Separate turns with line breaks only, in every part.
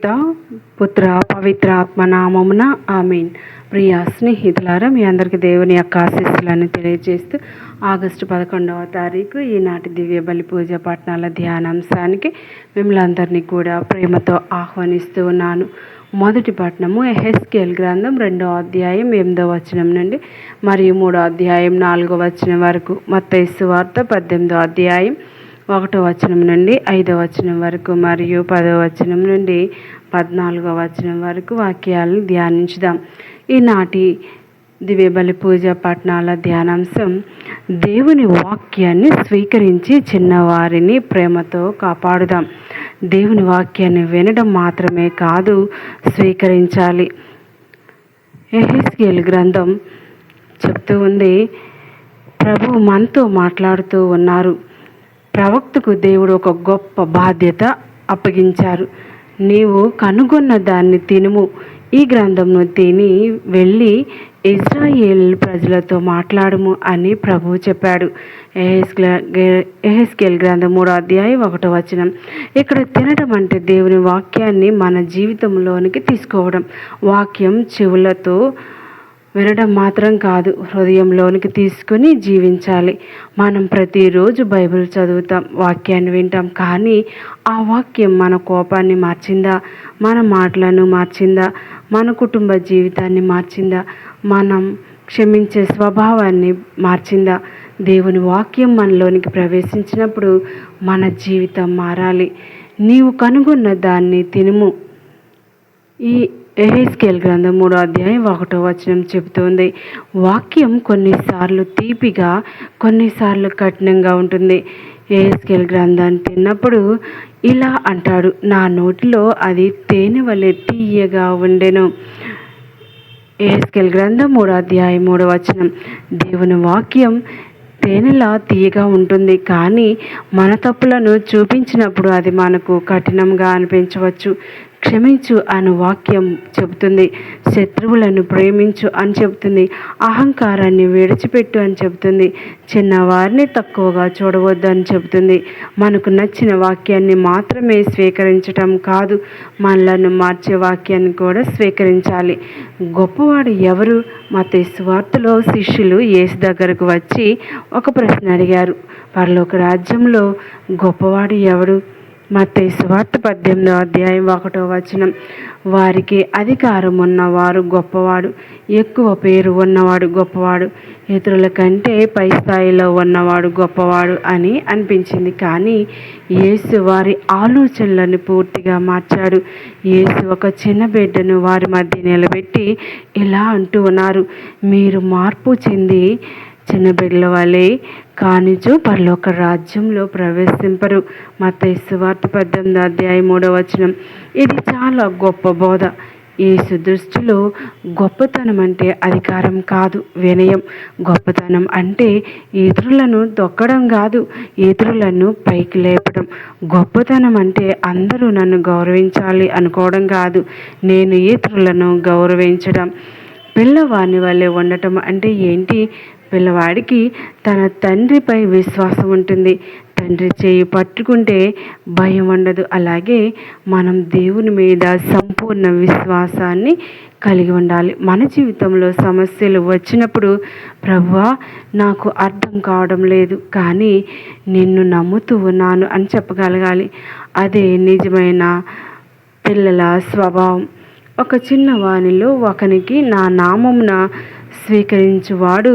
పితా పుత్ర పవిత్ర ఆత్మనామమున ఆమేన్. ప్రియ స్నేహితులారా, మీ అందరికీ దేవుని యొక్క ఆశీస్సులను తెలియజేస్తూ ఆగస్టు 11వ తారీఖు ఈనాటి దివ్య బలి పూజ పట్టణాల ధ్యానాంశానికి మిమ్మల్ని అందరినీ కూడా ప్రేమతో ఆహ్వానిస్తూ ఉన్నాను. మొదటి పట్టణము యెహెజ్కేలు గ్రంథం 2వ అధ్యాయం 8వ వచనం నుండి మరియు 3వ అధ్యాయం 4వ వచనం వరకు, మత్తయి సువార్త 18వ అధ్యాయం 1వ వచనం నుండి 5వ వచనం వరకు మరియు 10వ వచనం నుండి 14వ వచనం వరకు వాక్యాలను ధ్యానించుదాం. ఈనాటి దివ్య బలి పూజ పట్టణాల ధ్యానాంశం, దేవుని వాక్యాన్ని స్వీకరించి చిన్నవారిని ప్రేమతో కాపాడుదాం. దేవుని వాక్యాన్ని వినడం మాత్రమే కాదు, స్వీకరించాలి. యెహెజ్కేలు గ్రంథం చెప్తూ ఉంది, ప్రభువు మనతో మాట్లాడుతూ ఉన్నారు. ప్రవక్తకు దేవుడు ఒక గొప్ప బాధ్యత అప్పగించారు. నీవు కనుగొన్న దాన్ని తినుము. ఈ గ్రంథంను తిని వెళ్ళి ఇజ్రాయేల్ ప్రజలతో మాట్లాడము అని ప్రభువు చెప్పాడు. యెహెజ్కేలు గ్రంథం 3వ అధ్యాయం 1వ వచనం. ఇక్కడ తినడం అంటే దేవుని వాక్యాన్ని మన జీవితంలోనికి తీసుకోవడం. వాక్యం చెవులతో వినడం మాత్రం కాదు, హృదయంలోనికి తీసుకుని జీవించాలి. మనం ప్రతిరోజు బైబిల్ చదువుతాం, వాక్యాన్ని వింటాం, కానీ ఆ వాక్యం మన కోపాన్ని మార్చిందా, మన మాటలను మార్చిందా, మన కుటుంబ జీవితాన్ని మార్చిందా, మనం క్షమించే స్వభావాన్ని మార్చిందా? దేవుని వాక్యం మనలోనికి ప్రవేశించినప్పుడు మన జీవితం మారాలి. నీవు కనుగొన్న దాన్ని తినుము. ఈ యెహెజ్కేలు గ్రంథం 3వ అధ్యాయం 1వ వచనం చెబుతోంది, వాక్యం కొన్నిసార్లు తీపిగా, కొన్నిసార్లు కఠినంగా ఉంటుంది. యెహెజ్కేలు గ్రంథాన్ని తిన్నప్పుడు ఇలా అంటాడు, నా నోటిలో అది తేనె వలె తీయగా ఉండెను. యెహెజ్కేలు గ్రంథం 3వ అధ్యాయం 3వ వచనం. దేవుని వాక్యం తేనెలా తీయగా ఉంటుంది, కానీ మన తప్పులను చూపించినప్పుడు అది మనకు కఠినంగా అనిపించవచ్చు. క్షమించు అని వాక్యం చెబుతుంది, శత్రువులను ప్రేమించు అని చెబుతుంది, అహంకారాన్ని విడిచిపెట్టు అని చెబుతుంది, చిన్నవారిని తక్కువగా చూడవద్దు అని చెబుతుంది. మనకు నచ్చిన వాక్యాన్ని మాత్రమే స్వీకరించటం కాదు, మనలను మార్చే వాక్యాన్ని కూడా స్వీకరించాలి. గొప్పవాడు ఎవరు? మత్తయి సువార్తలో శిష్యులు యేసు దగ్గరకు వచ్చి ఒక ప్రశ్న అడిగారు, పరలోక రాజ్యంలో గొప్పవాడు ఎవడు? మత్తయి సువార్త 18వ అధ్యాయం 1వ వచనం. వారికి అధికారం ఉన్నవారు గొప్పవాడు, ఎక్కువ పేరు ఉన్నవాడు గొప్పవాడు, ఇతరుల కంటే పై స్థాయిలో ఉన్నవాడు గొప్పవాడు అని అనిపించింది. కానీ యేసు వారి ఆలోచనలను పూర్తిగా మార్చాడు. యేసు ఒక చిన్న బిడ్డను వారి మధ్య నిలబెట్టి ఇలా అంటూ ఉన్నారు, మీరు మార్పు చెంది చిన్న బిడ్డల వలె కానిచో పరలోక రాజ్యంలో ప్రవేశింపరు. మత్తయి సువార్త 18వ అధ్యాయం 3వ వచనం. ఇది చాలా గొప్ప బోధ. యేసు దృష్టిలో గొప్పతనం అంటే అధికారం కాదు, వినయం. గొప్పతనం అంటే ఇతరులను తొక్కడం కాదు, ఇతరులను పైకి లేపడం. గొప్పతనం అంటే అందరూ నన్ను గౌరవించాలి అనుకోవడం కాదు, నేను ఇతరులను గౌరవించడం. పిల్లవాని వల్లే ఉండటం అంటే ఏంటి? పిల్లవాడికి తన తండ్రిపై విశ్వాసం ఉంటుంది, తండ్రి చేయి పట్టుకుంటే భయం ఉండదు. అలాగే మనం దేవుని మీద సంపూర్ణ విశ్వాసాన్ని కలిగి ఉండాలి. మన జీవితంలో సమస్యలు వచ్చినప్పుడు, ప్రభువా నాకు అర్థం కావడం లేదు, కానీ నిన్ను నమ్ముతూ ఉన్నాను అని చెప్పగలగాలి. అదే నిజమైన పిల్లల స్వభావం. ఒక చిన్న వానిలో ఒకనికి నా నామమున స్వీకరించువాడు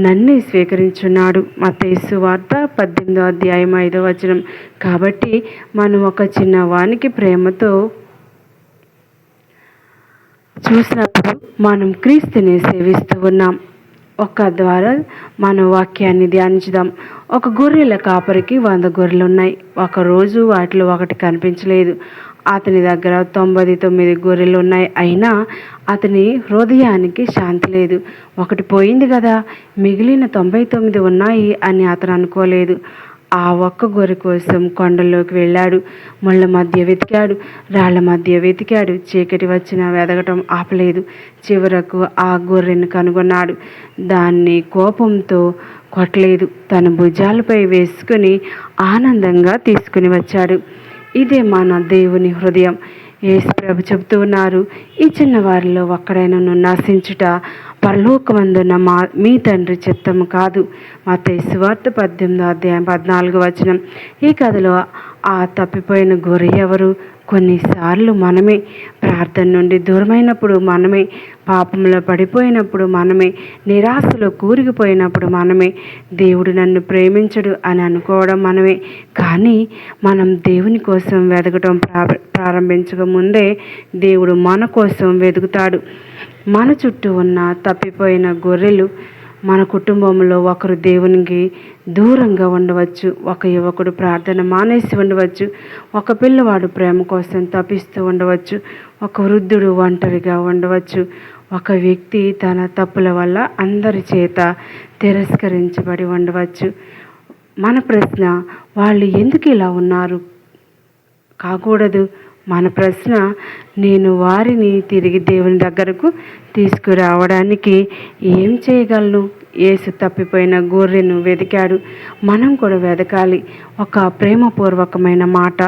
నన్నే స్వీకరించున్నాడు. మత్తయి సువార్త 18వ అధ్యాయం 5వ వచనం. కాబట్టి మనం ఒక చిన్నవానికి ప్రేమతో చూసినప్పుడు మనం క్రీస్తుని సేవిస్తూ ఉన్నాం. ఒక ద్వారా మన వాక్యాన్ని ధ్యానించుదాం. ఒక గొర్రెల కాపరికి 100 గొర్రెలు ఉన్నాయి. ఒకరోజు వాటిలో ఒకటి కనిపించలేదు. అతని దగ్గర 99 గొర్రెలు ఉన్నాయి. అయినా అతని హృదయానికి శాంతి లేదు. ఒకటి పోయింది కదా, మిగిలిన 99 ఉన్నాయి అని అతను అనుకోలేదు. ఆ ఒక్క గొర్రె కోసం కొండల్లోకి వెళ్ళాడు. ముళ్ళ మధ్య వెతికాడు, రాళ్ల మధ్య వెతికాడు. చీకటి వచ్చినా వెదగటం ఆపలేదు. చివరకు ఆ గొర్రెను కనుగొన్నాడు. దాన్ని కోపంతో కొట్టలేదు, తన భుజాలపై వేసుకుని ఆనందంగా తీసుకుని వచ్చాడు. ఇదే మన దేవుని హృదయం. యేసు ప్రభు చెబుతూ ఉన్నారు, ఈ చిన్నవారిలో ఒక్కడైనను నశించుట పరలోకమందున్న మీ తండ్రి చిత్తము కాదు. మత్తయి సువార్త 18:14. ఈ కథలో ఆ తప్పిపోయిన గొర్రె ఎవరు? కొన్నిసార్లు మనమే. ప్రార్థన నుండి దూరమైనప్పుడు మనమే, పాపంలో పడిపోయినప్పుడు మనమే, నిరాశలో కూరుకుపోయినప్పుడు మనమే, దేవుడు నన్ను ప్రేమించడు అని అనుకోవడం మనమే. కానీ మనం దేవుని కోసం వెతకటం ప్రారంభించక ముందే దేవుడు మన కోసం వెతుకుతాడు. మన చుట్టూ ఉన్న తప్పిపోయిన గొర్రెలు, మన కుటుంబంలో ఒకరు దేవునికి దూరంగా ఉండవచ్చు, ఒక యువకుడు ప్రార్థన మానేసి ఉండవచ్చు, ఒక పిల్లవాడు ప్రేమ కోసం తపిస్తూ ఉండవచ్చు, ఒక వృద్ధుడు ఒంటరిగా ఉండవచ్చు, ఒక వ్యక్తి తన తప్పుల వల్ల అందరి చేత తిరస్కరించబడి ఉండవచ్చు. మన ప్రశ్న, వాళ్ళు ఎందుకు ఇలా ఉన్నారు కాకూడదు. మన ప్రశ్న, నేను వారిని తిరిగి దేవుని దగ్గరకు తీసుకురావడానికి ఏం చేయగలను? యేసు తప్పిపోయిన గొర్రెను వెతికాడు, మనం కూడా వెతకాలి. ఒక ప్రేమపూర్వకమైన మాట,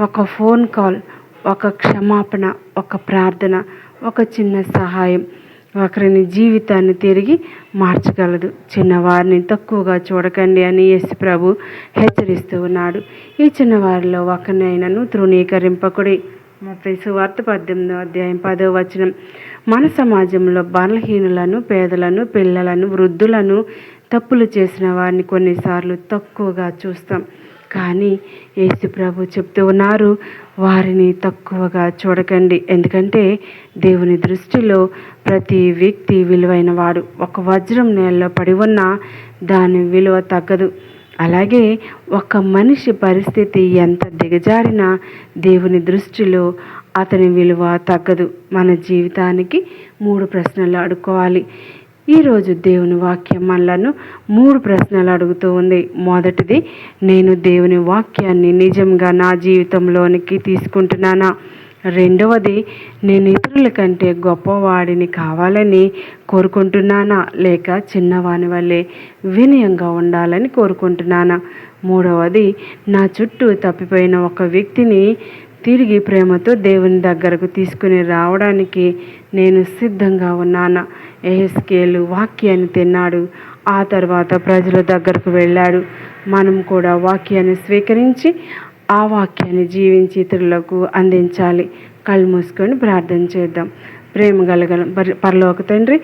ఒక ఫోన్ కాల్, ఒక క్షమాపణ, ఒక ప్రార్థన, ఒక చిన్న సహాయం ఒకరిని జీవితాన్ని తిరిగి మార్చగలదు. చిన్నవారిని తక్కువగా చూడకండి అని యేసు ప్రభు హెచ్చరిస్తూ ఉన్నాడు. ఈ చిన్నవారిలో ఒకరినైనాను తృణీకరింపకుడి. మత్తయి సువార్త 18:10. మన సమాజంలో బలహీనులను, పేదలను, పిల్లలను, వృద్ధులను, తప్పులు చేసిన వారిని కొన్నిసార్లు తక్కువగా చూస్తాం. కానీ యేసు ప్రభు చెప్తూ ఉన్నారు, వారిని తక్కువగా చూడకండి. ఎందుకంటే దేవుని దృష్టిలో ప్రతి వ్యక్తి విలువైన వాడు. ఒక వజ్రం నేలలో పడి ఉన్నా దాని విలువ తగ్గదు. అలాగే ఒక మనిషి పరిస్థితి ఎంత దిగజారినా దేవుని దృష్టిలో అతని విలువ తగ్గదు. మన జీవితానికి 3 ప్రశ్నలు అడుక్కోవాలి. ఈరోజు దేవుని వాక్యం మనలను 3 ప్రశ్నలు అడుగుతూ ఉంది. మొదటిది, నేను దేవుని వాక్యాన్ని నిజంగా నా జీవితంలోనికి తీసుకుంటున్నానా? రెండవది, నేను ఇతరుల కంటే గొప్పవాడిని కావాలని కోరుకుంటున్నానా, లేక చిన్నవాని వల్లే వినయంగా ఉండాలని కోరుకుంటున్నానా? మూడవది, నా చుట్టూ తప్పిపోయిన ఒక వ్యక్తిని తిరిగి ప్రేమతో దేవుని దగ్గరకు తీసుకుని రావడానికి నేను సిద్ధంగా ఉన్నానా? యెహెజ్కేలు వాక్యాన్ని తిన్నాడు, ఆ తర్వాత ప్రజల దగ్గరకు వెళ్ళాడు. మనం కూడా వాక్యాన్ని స్వీకరించి ఆ వాక్యాన్ని జీవించి ఇతరులకు అందించాలి. కళ్ళు మూసుకొని ప్రార్థన చేద్దాం. ప్రేమ గలగల పరలోక తండ్రి,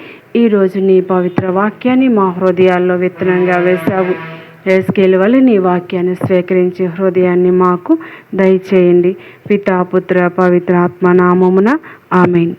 ఈరోజు నీ పవిత్ర వాక్యాన్ని మా హృదయాల్లో విత్తనంగా వేశావు. యెహెజ్కేలు వలె నీ వాక్యాన్ని స్వీకరించే హృదయాన్ని మాకు దయచేయండి. పితా, పుత్ర, పవిత్ర ఆత్మ నామమున ఆమేన్.